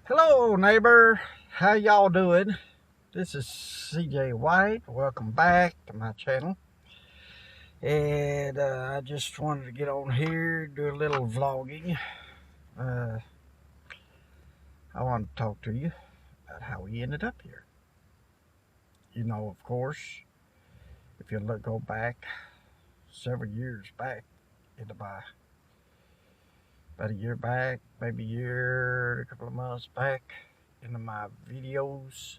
Hello neighbor, how y'all doing? This is CJ White. Welcome back to my channel. And I just wanted to get on here, do a little vlogging. I wanted to talk to you about how we ended up here. You know, of course, if you go back several years back into about a year back, maybe a year, a couple of months back into my videos,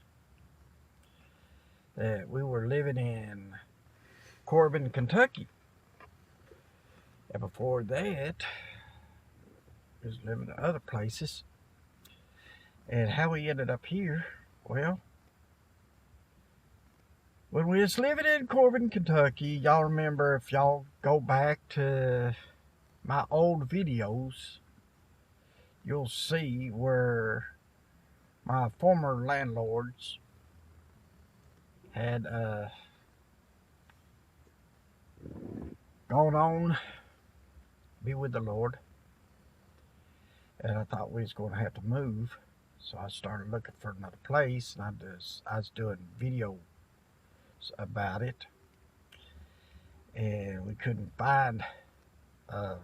that we were living in Corbin, Kentucky. And before that, we was living in other places. And how we ended up here, well, when we was living in Corbin, Kentucky, y'all remember, if y'all go back to my old videos, you'll see where my former landlords had gone on be with the Lord, and I thought we was going to have to move, so I started looking for another place, and I was doing videos about it, and we couldn't find a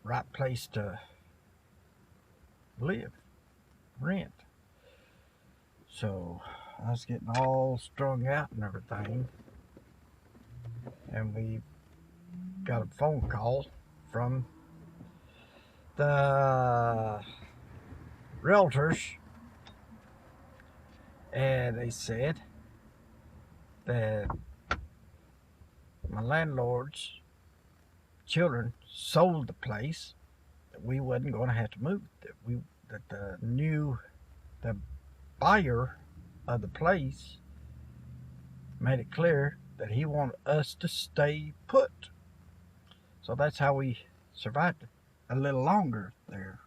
right place to live, rent. So I was getting all strung out and everything, and we got a phone call from the realtors, and they said that my landlord's children sold the place, that we wasn't going to have to move, that the buyer of the place made it clear that he wanted us to stay put. So that's how we survived a little longer there.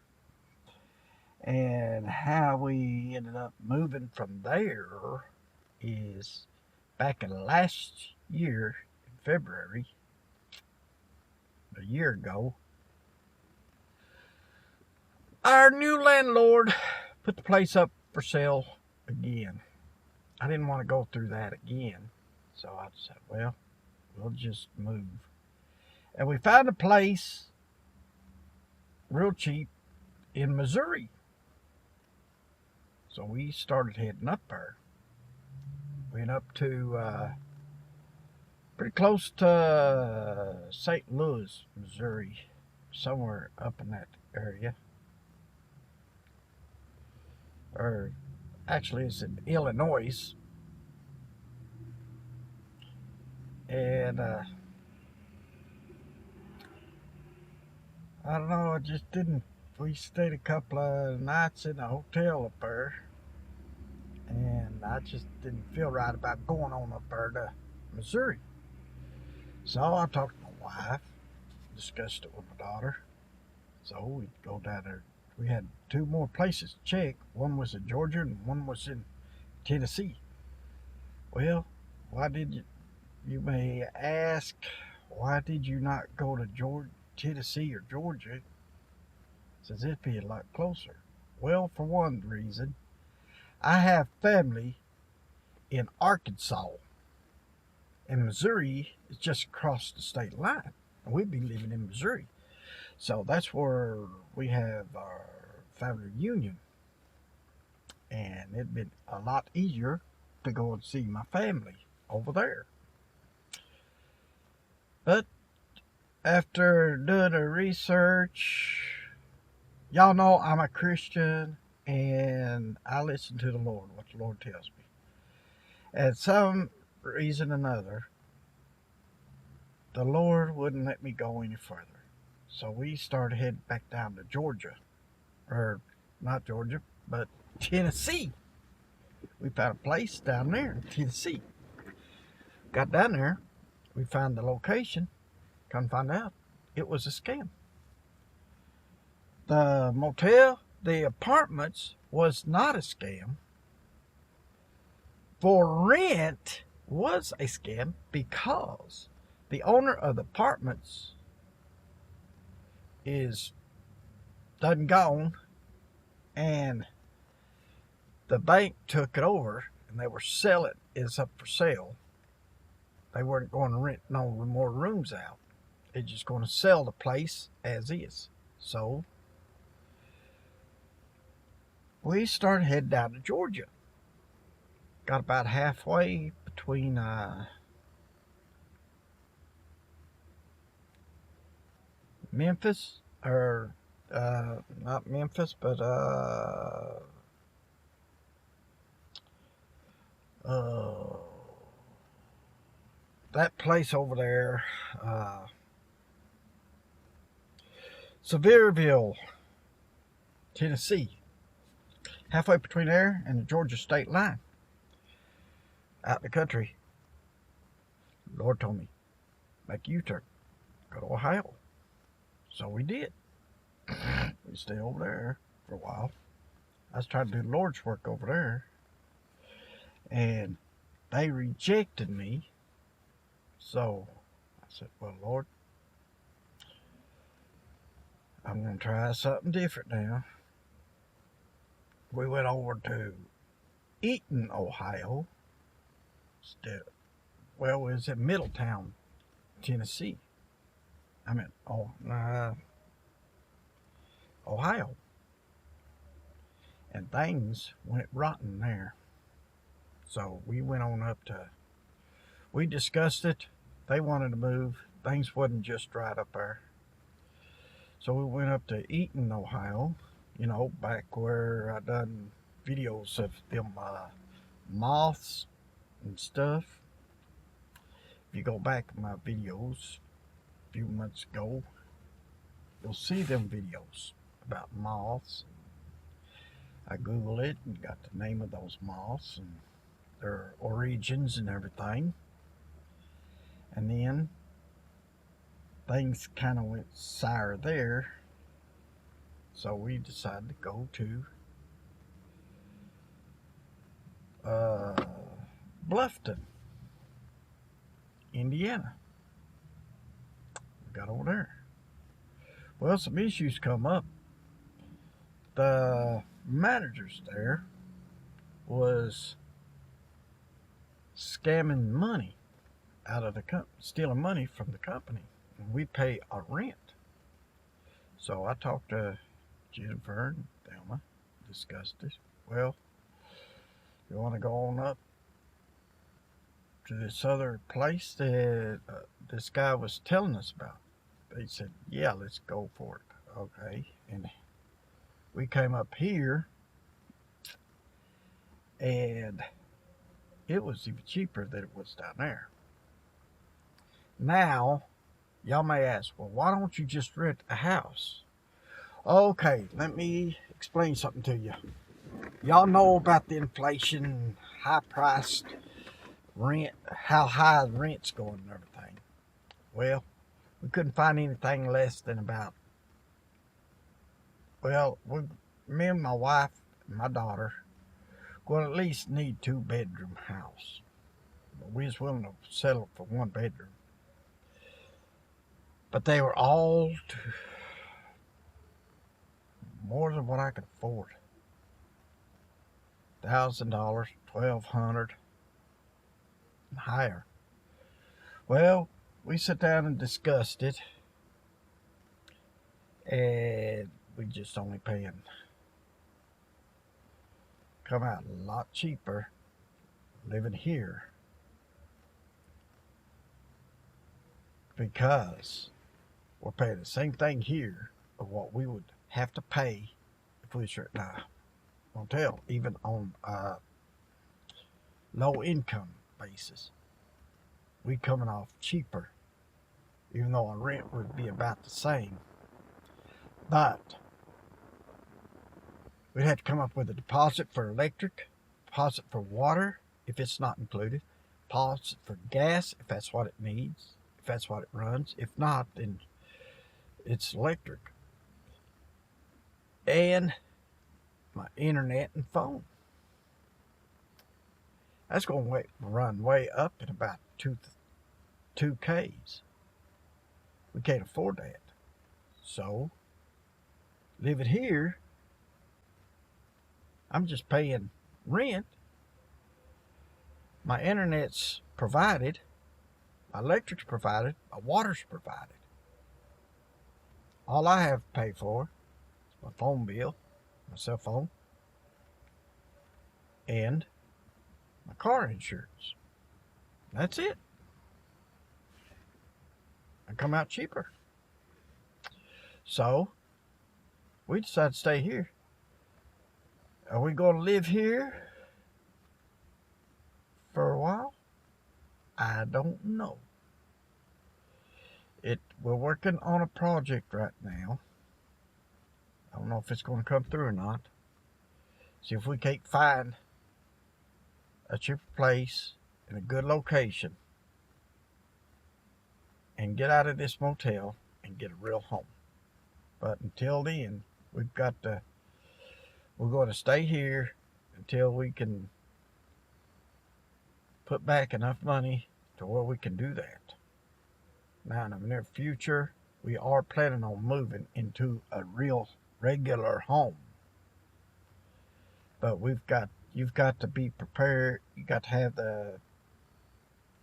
And how we ended up moving from there is back in last year, in February, a year ago, our new landlord put the place up for sale again. I didn't want to go through that again, so I said, well, we'll just move. And we found a place real cheap in Missouri. So we started heading up there. Went up to pretty close to St. Louis, Missouri, somewhere up in that area. Or actually it's in Illinois. And I don't know, it just didn't. We stayed a couple of nights in a hotel up there, and I just didn't feel right about going on up there to Missouri. So I talked to my wife, discussed it with my daughter. So we'd go down there. We had two more places to check. One was in Georgia and one was in Tennessee. Well, why did you may ask, why did you not go to Tennessee or Georgia, since it'd be a lot closer? Well, for one reason, I have family in Arkansas, and Missouri is just across the state line, and we'd be living in Missouri. So that's where we have our family reunion, and it'd been a lot easier to go and see my family over there. But after doing a research, y'all know I'm a Christian and I listen to the Lord, what the Lord tells me. And some reason or another, the Lord wouldn't let me go any further. So we started heading back down to Georgia. Or not Georgia, but Tennessee. We found a place down there in Tennessee. Got down there, we found the location. Come find out, it was a scam. The motel, the apartments was not a scam. For rent was a scam because the owner of the apartments is done gone, and the bank took it over and they were selling it's up for sale. They weren't going to rent no more rooms out. They're just going to sell the place as is. So we started heading down to Georgia. Got about halfway between Memphis, or not Memphis, but that place over there, Sevierville, Tennessee. Halfway between there and the Georgia state line. Out in the country. The Lord told me, make a U-turn. Go to Ohio. So we did. We stayed over there for a while. I was trying to do the Lord's work over there. And they rejected me. So I said, well, Lord, I'm going to try something different now. We went over to Eaton, Ohio. Well, it was in Middletown, Tennessee. I mean, Ohio. And things went rotten there. So we went on up to, we discussed it. They wanted to move. Things wasn't just right up there. So we went up to Eaton, Ohio. You know, back where I done videos of them moths and stuff. If you go back in my videos a few months ago, you'll see them videos about moths. I Googled it and got the name of those moths and their origins and everything. And then things kind of went sour there. So we decided to go to Bluffton, Indiana. We got over there. Well, some issues come up. The managers there was scamming money out of the company, stealing money from the company. And we pay a rent. So I talked to Jennifer and Thelma, discussed it. Well, you want to go on up to this other place that this guy was telling us about? They said, yeah, let's go for it. Okay. And we came up here and it was even cheaper than it was down there. Now, y'all may ask, well, why don't you just rent a house? Okay, let me explain something to you. Y'all know about the inflation, high-priced rent, how high the rent's going and everything. Well, we couldn't find anything less than about, well, me and my wife and my daughter will at least need 2-bedroom house. But we was willing to settle for 1 bedroom. But they were all more than what I could afford. $1,000, $1,200, and higher. Well, we sat down and discussed it, and we just only paying, come out a lot cheaper living here, because we're paying the same thing here of what we would have to pay if we was in a hotel, even on a low income basis. We coming off cheaper, even though our rent would be about the same. But we'd have to come up with a deposit for electric, deposit for water if it's not included, deposit for gas if that's what it needs, if that's what it runs. If not, then it's electric. And my internet and phone. That's going to run way up at about 2Ks. We can't afford that. So, living here, I'm just paying rent. My internet's provided. My electric's provided. My water's provided. All I have to pay for is my phone bill, my cell phone, and my car insurance. That's it. I come out cheaper. So, we decided to stay here. Are we going to live here for a while? I don't know. We're working on a project right now. I don't know if it's going to come through or not. See if we can't find a cheaper place in a good location and get out of this motel and get a real home. But until then, we're going to stay here until we can put back enough money to where we can do that. Now, in the near future, we are planning on moving into a real regular home. But you've got to be prepared. You got to have the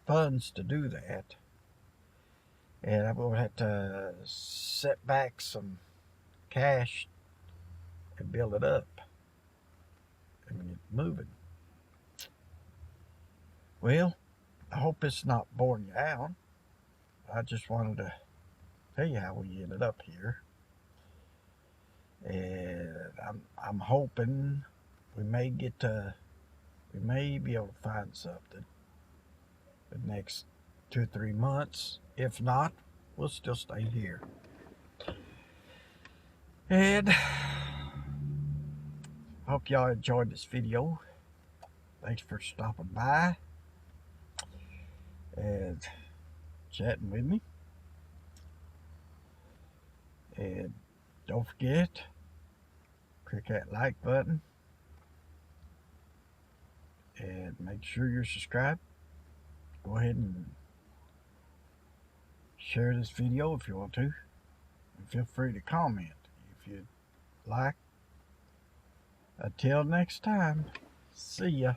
funds to do that. And I'm going to have to set back some cash and build it up and get moving. Well, I hope it's not boring you out. I just wanted to tell you how we ended up here. And I'm hoping we may be able to find something the next 2 or 3 months. If not, we'll still stay here. And hope y'all enjoyed this video. Thanks for stopping by and chatting with me. And don't forget, click that like button and make sure you're subscribed. Go ahead and share this video if you want to, and feel free to comment if you'd like. Until next time, see ya.